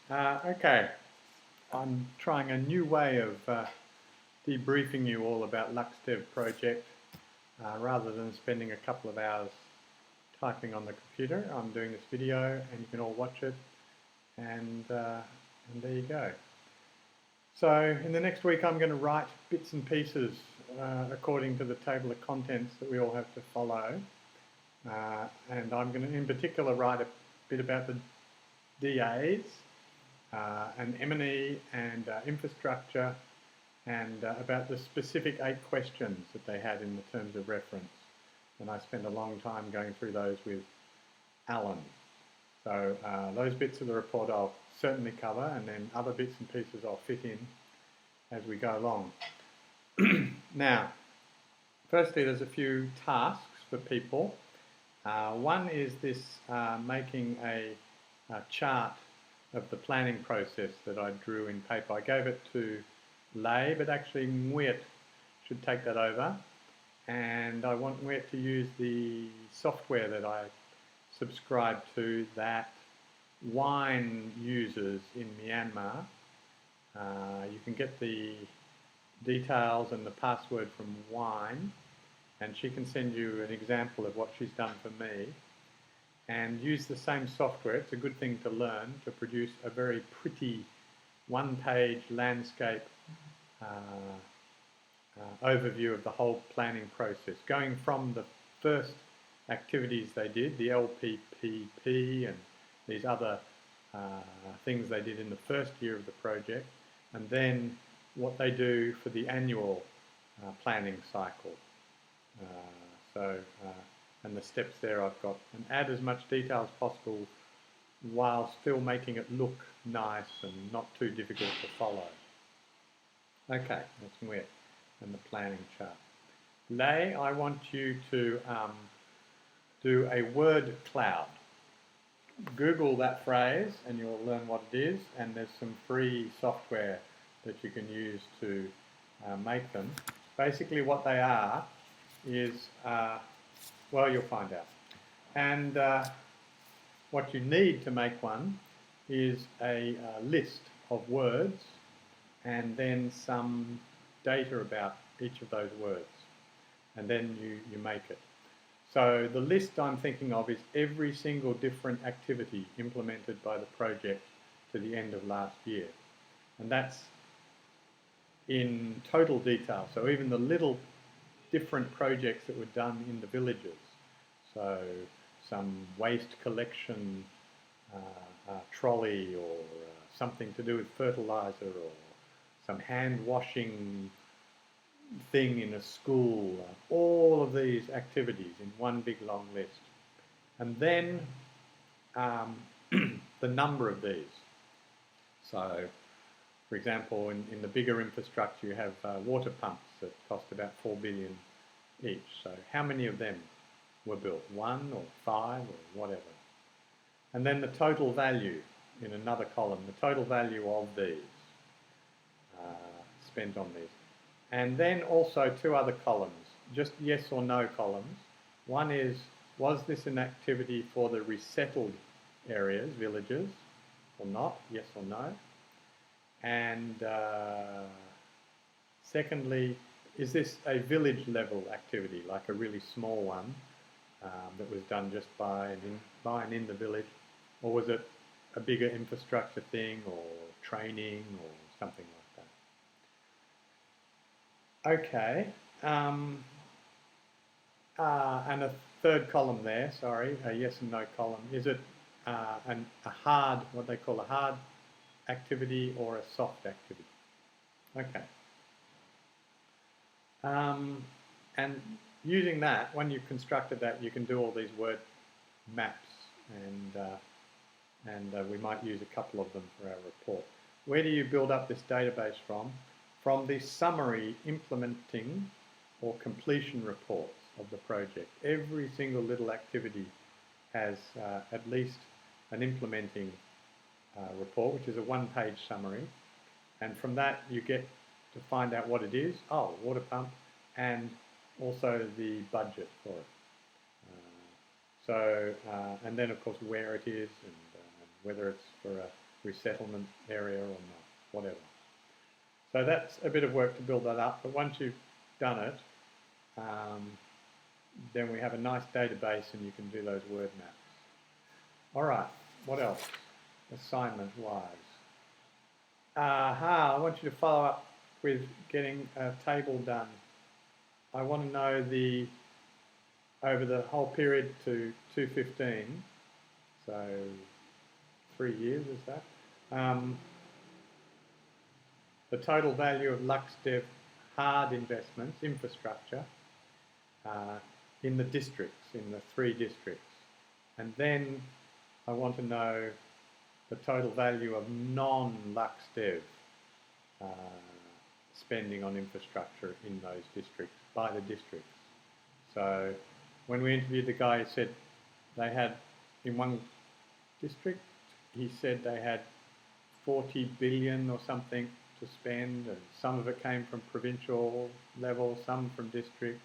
Okay, I'm trying a new way of debriefing you all about LUXDEV project. Rather than spending a couple of hours typing on the computer, I'm doing this video and you can all watch it, and there you go. So in the next week I'm going to write bits and pieces according to the table of contents that we all have to follow, and I'm going to in particular write a bit about the DAs, and M&E and infrastructure, and about the specific 8 questions that they had in the terms of reference. And I spent a long time going through those with Alan. So those bits of the report I'll certainly cover, and then other bits and pieces I'll fit in as we go along. Now, firstly, there's a few tasks for people. One is this making a chart of the planning process that I drew in paper. I gave it to Lay, but actually Nguyet should take that over, and I want Nguyet to use the software that I subscribe to that wine uses in Myanmar. You can get the details and the password from wine, and she can send you an example of what she's done for me, and use the same software. It's a good thing to learn to produce a very pretty one-page landscape overview of the whole planning process, going from the first activities they did, the LPPP and these other things they did in the first year of the project, and then what they do for the annual planning cycle. And the steps there I've got, and add as much detail as possible while still making it look nice and not too difficult to follow. Okay, that's Nguyet and the planning chart. Lay, I want you to do a word cloud. Google that phrase and you'll learn what it is, and there's some free software that you can use to make them. Basically what they are is, well, you'll find out. And what you need to make one is a list of words and then some data about each of those words. And then you make it. So the list I'm thinking of is every single different activity implemented by the project to the end of last year. And that's in total detail. So even the little different projects that were done in the villages. So some waste collection trolley, or something to do with fertilizer, or some hand washing thing in a school. All of these activities in one big long list. And then the number of these. So for example, in the bigger infrastructure you have water pumps that cost about 4 billion each. So how many of them were built? 1 or 5 or whatever. And then the total value in another column, the total value of these spent on these. And then also 2 other columns, just yes or no columns. One is, was this an activity for the resettled areas, villages, or not, yes or no? And secondly, is this a village level activity, like a really small one that was done just by and in the village, or was it a bigger infrastructure thing, or training, or something like that? Okay, and a third column there, sorry, a yes and no column. Is it a hard, what they call a hard activity, or a soft activity? Okay. And using that, when you've constructed that, you can do all these word maps, and we might use a couple of them for our report. Where do you build up this database from? From the summary, implementing, or completion reports of the project. Every single little activity has at least an implementing report, which is a 1-page summary, and from that you get to find out what it is. Oh, water pump, and also the budget for it. And then of course where it is, and whether it's for a resettlement area or not, whatever. So that's a bit of work to build that up, but once you've done it, then we have a nice database and you can do those word maps. All right, what else, assignment-wise? I want you to follow up with getting a table done. I want to know over the whole period to 2015, so 3 years is that, the total value of LUXDEV hard investments, infrastructure, in the districts, in the 3 districts. And then I want to know the total value of non-LUXDEV spending on infrastructure in those districts, by the districts. So when we interviewed the guy, he said they had, in one district, he said they had 40 billion or something to spend, and some of it came from provincial level, some from district,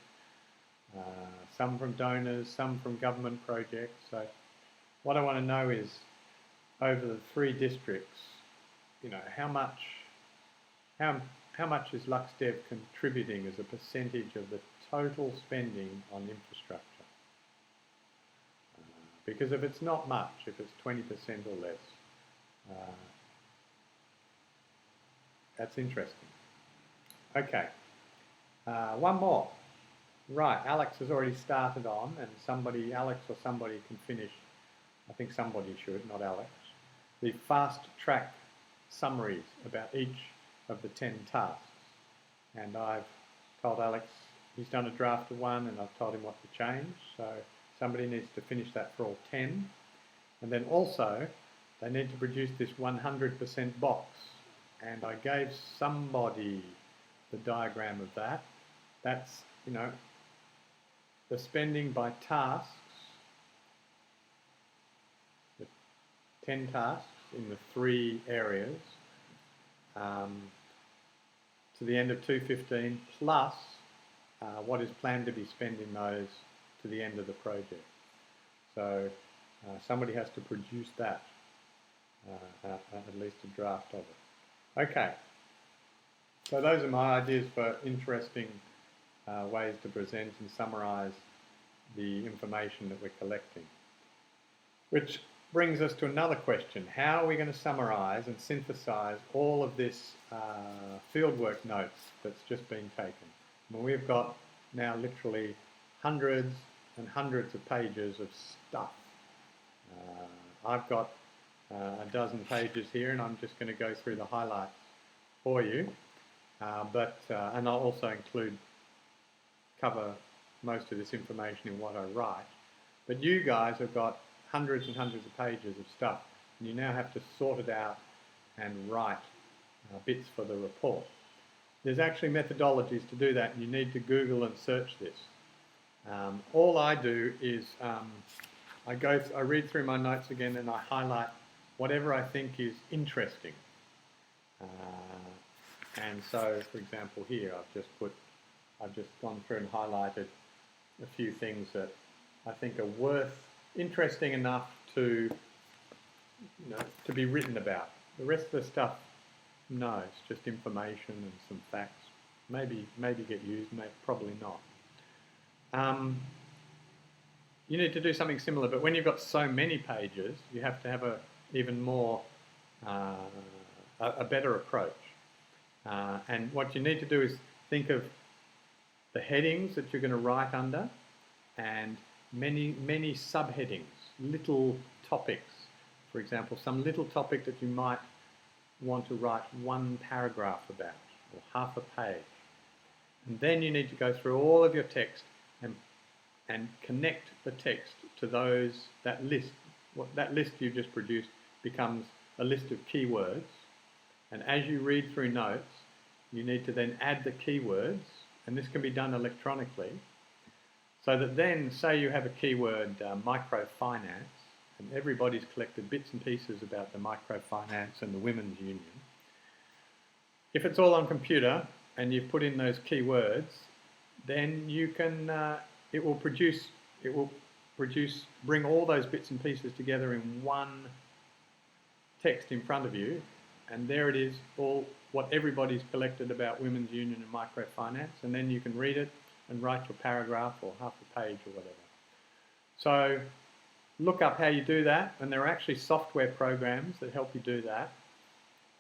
some from donors, some from government projects. So what I want to know is, over the 3 districts, you know, how much is LUXDEV contributing as a percentage of the total spending on infrastructure? Because if it's not much, if it's 20% or less, that's interesting. Okay, one more. Right, Alex has already started on, and Alex or somebody can finish, I think somebody should, not Alex, the fast track summaries about each of the 10 tasks. And I've told Alex, he's done a draft of one, and I've told him what to change, so somebody needs to finish that for all 10. And then also, they need to produce this 100% box. And I gave somebody the diagram of that. That's, you know, the spending by tasks, the 10 tasks in the 3 areas, to the end of 2015, plus what is planned to be spent in those to the end of the project. So somebody has to produce that, at least a draft of it. Okay, so those are my ideas for interesting ways to present and summarise the information that we're collecting. Which brings us to another question. How are we going to summarise and synthesise all of this fieldwork notes that's just been taken? Well, we've got now literally hundreds and hundreds of pages of stuff. I've got a dozen pages here, and I'm just going to go through the highlights for you. And I'll also cover most of this information in what I write. But you guys have got hundreds and hundreds of pages of stuff, and you now have to sort it out and write bits for the report. There's actually methodologies to do that, and you need to Google and search this. All I do is I read through my notes again, and I highlight whatever I think is interesting. And so, for example, here I've just gone through and highlighted a few things that I think are interesting enough to, you know, to be written about. The rest of the stuff, no, it's just information and some facts. Maybe get used, probably not. You need to do something similar, but when you've got so many pages, you have to have even more, a better approach. And what you need to do is think of the headings that you're going to write under, and many subheadings, little topics. For example, some little topic that you might want to write 1 paragraph about, or half a page. And then you need to go through all of your text and connect the text to that list. That list you just produced becomes a list of keywords. And as you read through notes, you need to then add the keywords, and this can be done electronically, so that then, say you have a keyword microfinance, and everybody's collected bits and pieces about the microfinance and the women's union. If it's all on computer and you've put in those keywords, then you can, it will bring all those bits and pieces together in one text in front of you, and there it is, all what everybody's collected about women's union and microfinance, and then you can read it and write your paragraph or half a page or whatever. So look up how you do that, and there are actually software programs that help you do that.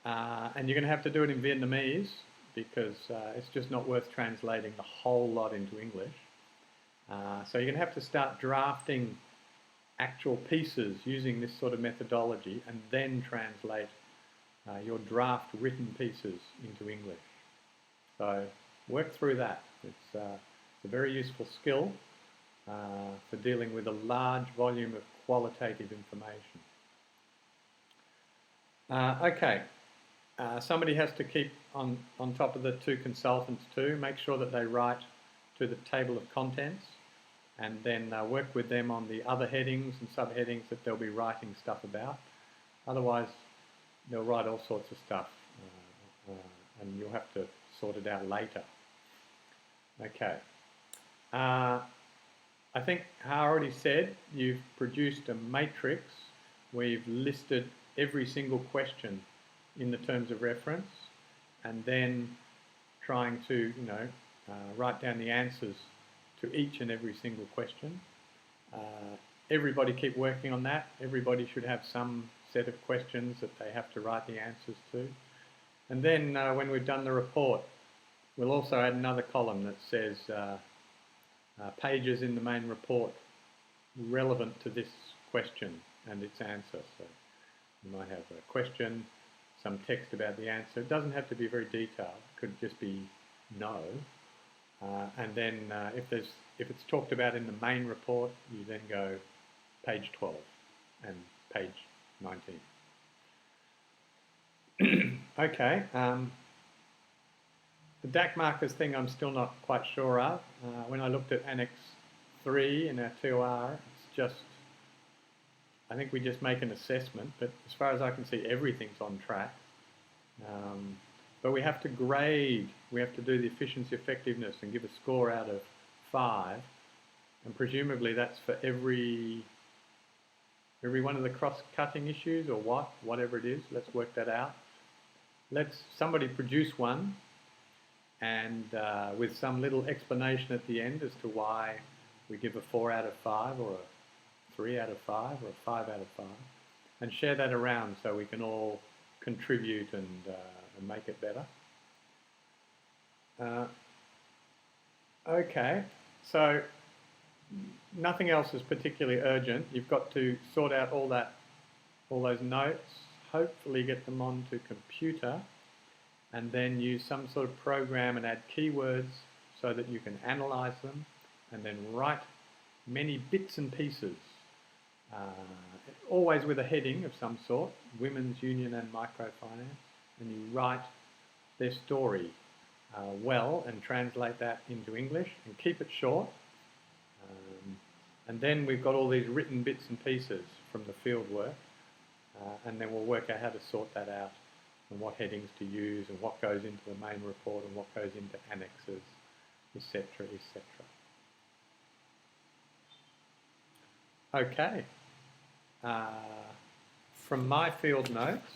And you're going to have to do it in Vietnamese because it's just not worth translating the whole lot into English. So you're going to have to start drafting actual pieces using this sort of methodology and then translate your draft written pieces into English. So work through that. It's a very useful skill for dealing with a large volume of qualitative information. Okay, somebody has to keep on top of the two consultants too. Make sure that they write to the table of contents, and then work with them on the other headings and subheadings that they'll be writing stuff about. Otherwise, they'll write all sorts of stuff, and you'll have to sort it out later. Okay. I think I already said you've produced a matrix where you've listed every single question in the terms of reference, and then trying to, write down the answers to each and every single question. Everybody keep working on that. Everybody should have some set of questions that they have to write the answers to. And then when we've done the report, we'll also add another column that says pages in the main report relevant to this question and its answer. So you might have a question, some text about the answer. It doesn't have to be very detailed. It could just be no. And then if it's talked about in the main report, you then go page 12 and page 19. Okay. The DAC markers thing I'm still not quite sure of. When I looked at Annex 3 in our TOR, it's just, I think we just make an assessment, but as far as I can see, everything's on track. But we have to grade, we have to do the efficiency effectiveness and give a score out of 5, and presumably that's for every one of the cross-cutting issues or whatever it is. Let's work that out. Let's somebody produce one, and with some little explanation at the end as to why we give a 4 out of 5 or a 3 out of 5 or a 5 out of 5, and share that around so we can all contribute and make it better. Okay, so nothing else is particularly urgent. You've got to sort out all those notes, hopefully get them onto computer, and then use some sort of program and add keywords so that you can analyze them, and then write many bits and pieces, always with a heading of some sort, Women's Union and Microfinance, and you write their story well and translate that into English and keep it short. And then we've got all these written bits and pieces from the field work, and then we'll work out how to sort that out and what headings to use and what goes into the main report and what goes into annexes, etc., etc. Okay. From my field notes,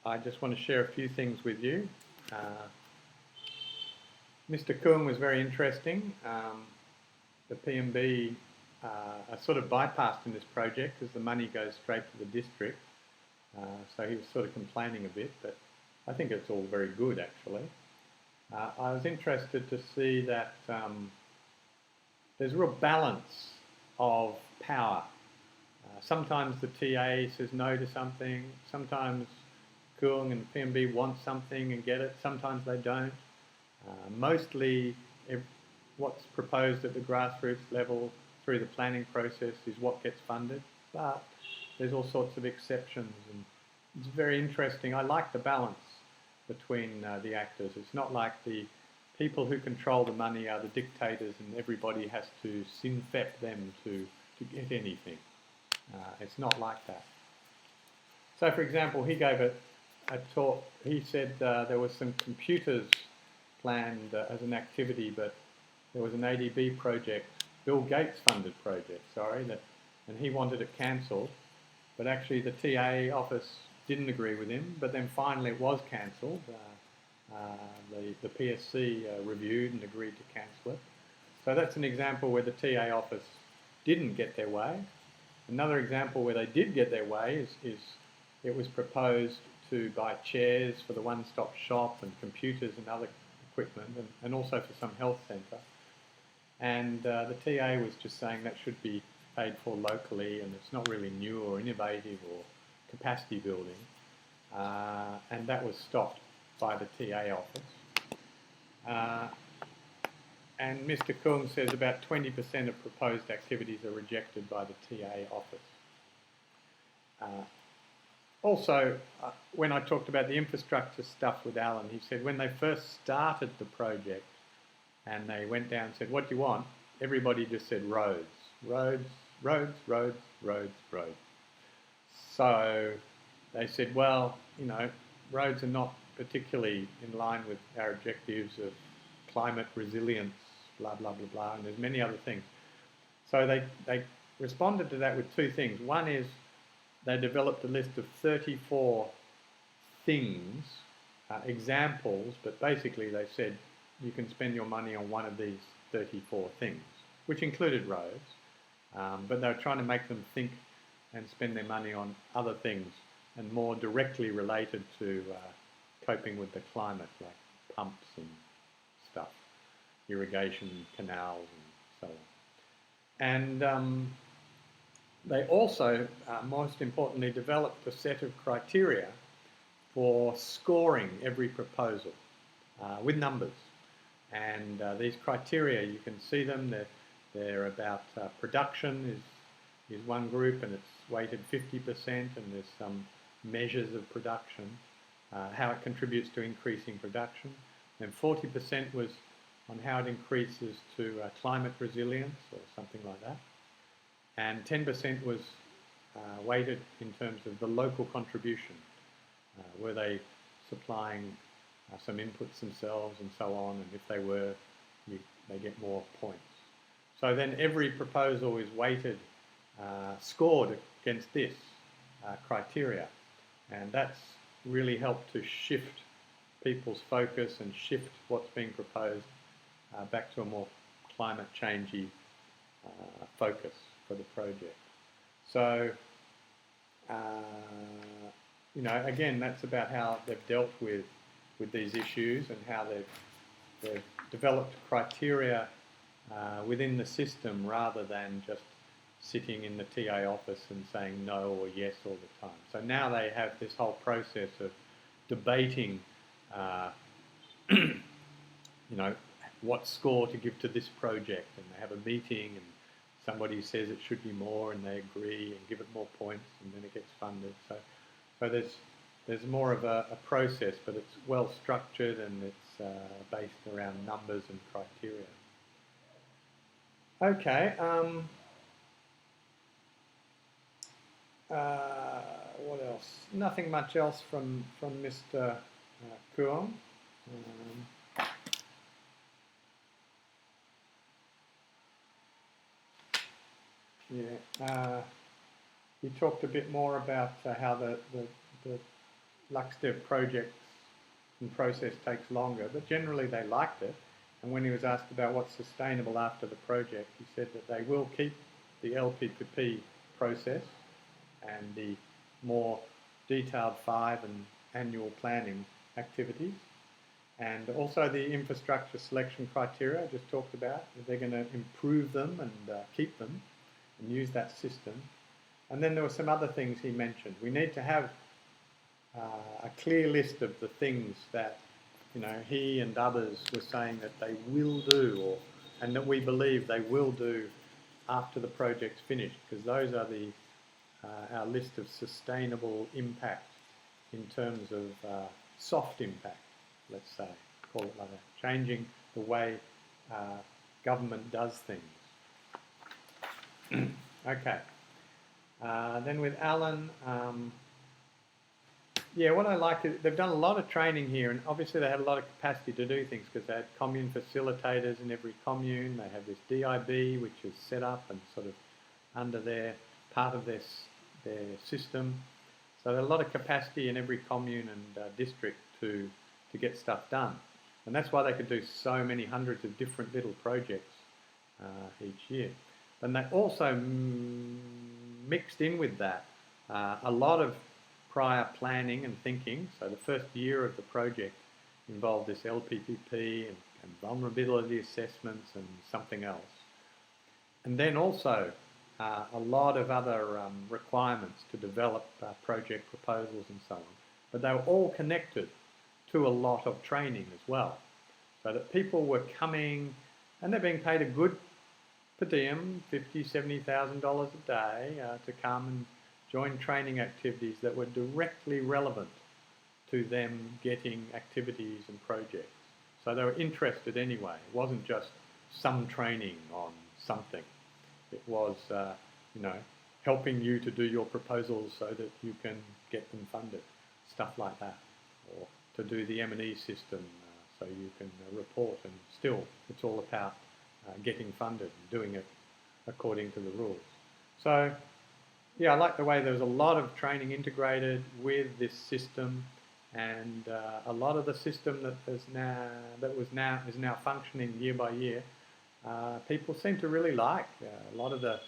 I just want to share a few things with you. Mr. Kuhn was very interesting. The PMB are sort of bypassed in this project as the money goes straight to the district. So he was sort of complaining a bit, but I think it's all very good actually. I was interested to see that there's a real balance of power. Sometimes the TA says no to something, sometimes Kuhn and the PMB want something and get it, sometimes they don't. Mostly what's proposed at the grassroots level through the planning process is what gets funded, but there's all sorts of exceptions, and it's very interesting. I like the balance between the actors. It's not like the people who control the money are the dictators and everybody has to sin-fep them to get anything. It's not like that. So for example, he gave a talk. He said there was some computers planned as an activity, but there was an ADB project, Bill Gates funded project, sorry, and he wanted it cancelled. but actually the TA office didn't agree with him, but then finally it was cancelled. The PSC reviewed and agreed to cancel it. So that's an example where the TA office didn't get their way. Another example where they did get their way is it was proposed to buy chairs for the one-stop shop and computers and other equipment, and also for some health centre. And the TA was just saying that should be paid for locally, and it's not really new or innovative or capacity building. And that was stopped by the TA office. And Mr. Kung says about 20% of proposed activities are rejected by the TA office. Also, when I talked about the infrastructure stuff with Alan, he said when they first started the project and they went down and said, what do you want? Everybody just said roads, roads, roads, roads, roads, roads. So they said, well, you know, roads are not particularly in line with our objectives of climate resilience, blah, blah, blah, blah, and there's many other things. So they responded to that with two things. One is they developed a list of 34 things, examples, but basically they said you can spend your money on one of these 34 things, which included roads, but they were trying to make them think and spend their money on other things and more directly related to coping with the climate, like pumps and stuff, irrigation, canals and so on. And they also, most importantly, developed a set of criteria for scoring every proposal with numbers. And these criteria, you can see them, they're about production is one group, and it's weighted 50%, and there's some measures of production, how it contributes to increasing production. And 40% was on how it increases to climate resilience or something like that. And 10% was weighted in terms of the local contribution. Were they supplying some inputs themselves and so on, and if they were, they get more points. So then every proposal is weighted, scored against this criteria, and that's really helped to shift people's focus and shift what's being proposed back to a more climate changey focus for the project. So, you know, again, that's about how they've dealt with these issues and how they've developed criteria within the system rather than just sitting in the TA office and saying no or yes all the time. So now they have this whole process of debating, you know, what score to give to this project, and they have a meeting and somebody says it should be more and they agree and give it more points, and then it gets funded. So there's more of a process, but it's well structured and it's based around numbers and criteria. Okay. What else? Nothing much else from Mr. Kuong. He talked a bit more about how the LUXDEV project and process takes longer, but generally they liked it. And when he was asked about what's sustainable after the project, he said that they will keep the LPPP process and the more detailed 5 and annual planning activities, and also the infrastructure selection criteria I just talked about. They're going to improve them and keep them and use that system. And then there were some other things he mentioned. We need to have a clear list of the things that, you know, he and others were saying that they will do, and that we believe they will do after the project's finished, because those are our list of sustainable impact in terms of soft impact, let's say, call it like that, changing the way government does things. Okay. Then with Alan, yeah, what I like is they've done a lot of training here, and obviously they had a lot of capacity to do things because they had commune facilitators in every commune. They have this DIB, which is set up and sort of under their part of their their system. So there's a lot of capacity in every commune and district to get stuff done. And that's why they could do so many hundreds of different little projects each year. And they also mixed in with that a lot of prior planning and thinking. So the first year of the project involved this LPPP and vulnerability assessments and something else. And then also a lot of other requirements to develop project proposals and so on. But they were all connected to a lot of training as well. So that people were coming, and they're being paid a good per diem, $50,000, $70,000 a day, to come and join training activities that were directly relevant to them getting activities and projects. So they were interested anyway. It wasn't just some training on something. It was, helping you to do your proposals so that you can get them funded, stuff like that, or to do the M&E system so you can report, and still it's all about getting funded and doing it according to the rules. So yeah, I like the way there was a lot of training integrated with this system, and a lot of the system that is now functioning year by year. People seem to really like. A lot of the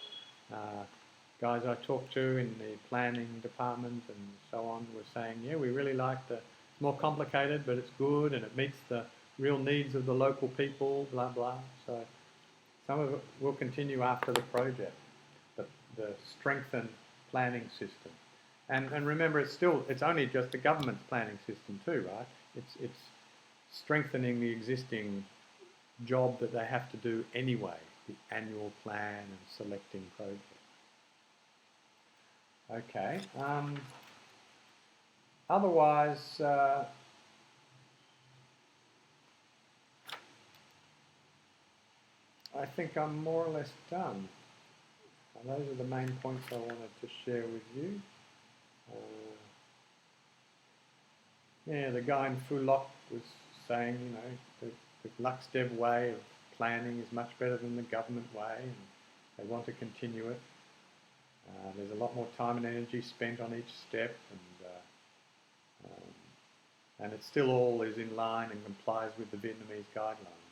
guys I talked to in the planning department and so on were saying, yeah, we really like it's more complicated, but it's good and it meets the real needs of the local people, blah, blah. So some of it will continue after the project, the strengthened planning system. And remember, it's only just the government's planning system too, right? It's strengthening the existing job that they have to do anyway, the annual plan and selecting projects. Okay. Otherwise, I think I'm more or less done. Those are the main points I wanted to share with you. Yeah, the guy in Hue LUXDEV was saying, the LUXDEV way of planning is much better than the government way, and they want to continue it. There's a lot more time and energy spent on each step, and it still all is in line and complies with the Vietnamese guidelines.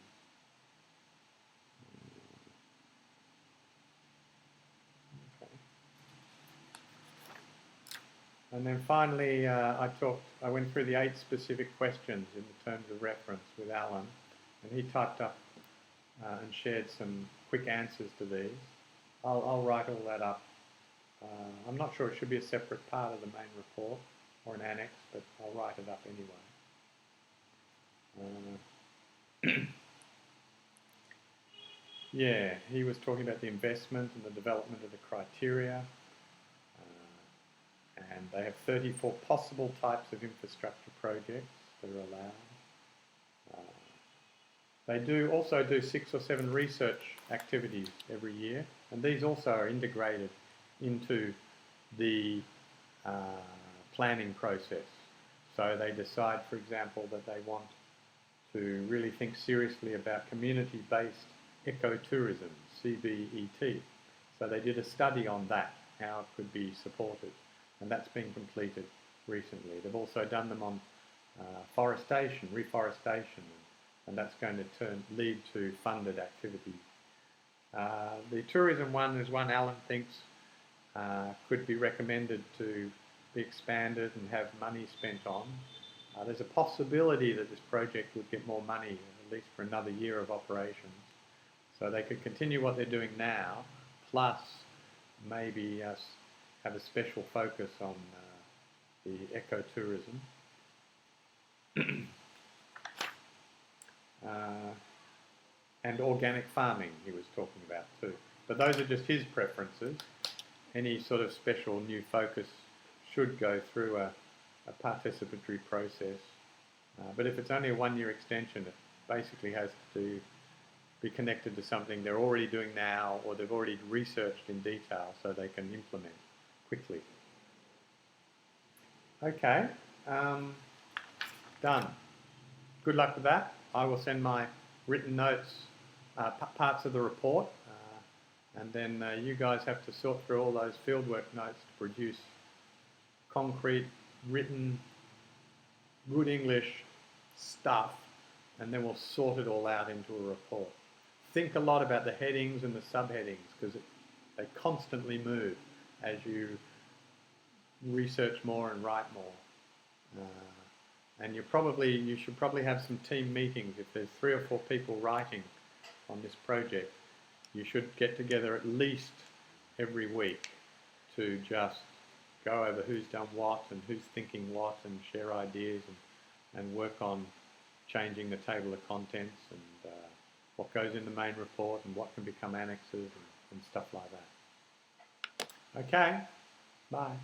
Okay. And then finally, I went through the 8 specific questions in the terms of reference with Alan, and he typed up and shared some quick answers to these. I'll write all that up. I'm not sure it should be a separate part of the main report or an annex, but I'll write it up anyway. Yeah, he was talking about the investment and the development of the criteria. And they have 34 possible types of infrastructure projects that are allowed. They also do 6 or 7 research activities every year, and these also are integrated into the planning process. So they decide, for example, that they want to really think seriously about community-based ecotourism, CBET. So they did a study on that, how it could be supported, and that's been completed recently. They've also done them on reforestation, and that's going to lead to funded activities. The tourism one is one Alan thinks could be recommended to be expanded and have money spent on. There's a possibility that this project would get more money, at least for another year of operations. So they could continue what they're doing now, plus maybe have a special focus on the ecotourism. And organic farming he was talking about too. But those are just his preferences. Any sort of special new focus should go through a participatory process. But if it's only a 1-year extension, it basically has to be connected to something they're already doing now, or they've already researched in detail so they can implement quickly. Okay, done. Good luck with that. I will send my written notes, parts of the report, and then you guys have to sort through all those fieldwork notes to produce concrete, written, good English stuff, and then we'll sort it all out into a report. Think a lot about the headings and the subheadings, because they constantly move as you research more and write more. And you should probably have some team meetings. If there's 3 or 4 people writing on this project, you should get together at least every week to just go over who's done what and who's thinking what, and share ideas, and work on changing the table of contents, and what goes in the main report, and what can become annexes, and stuff like that. Okay, bye.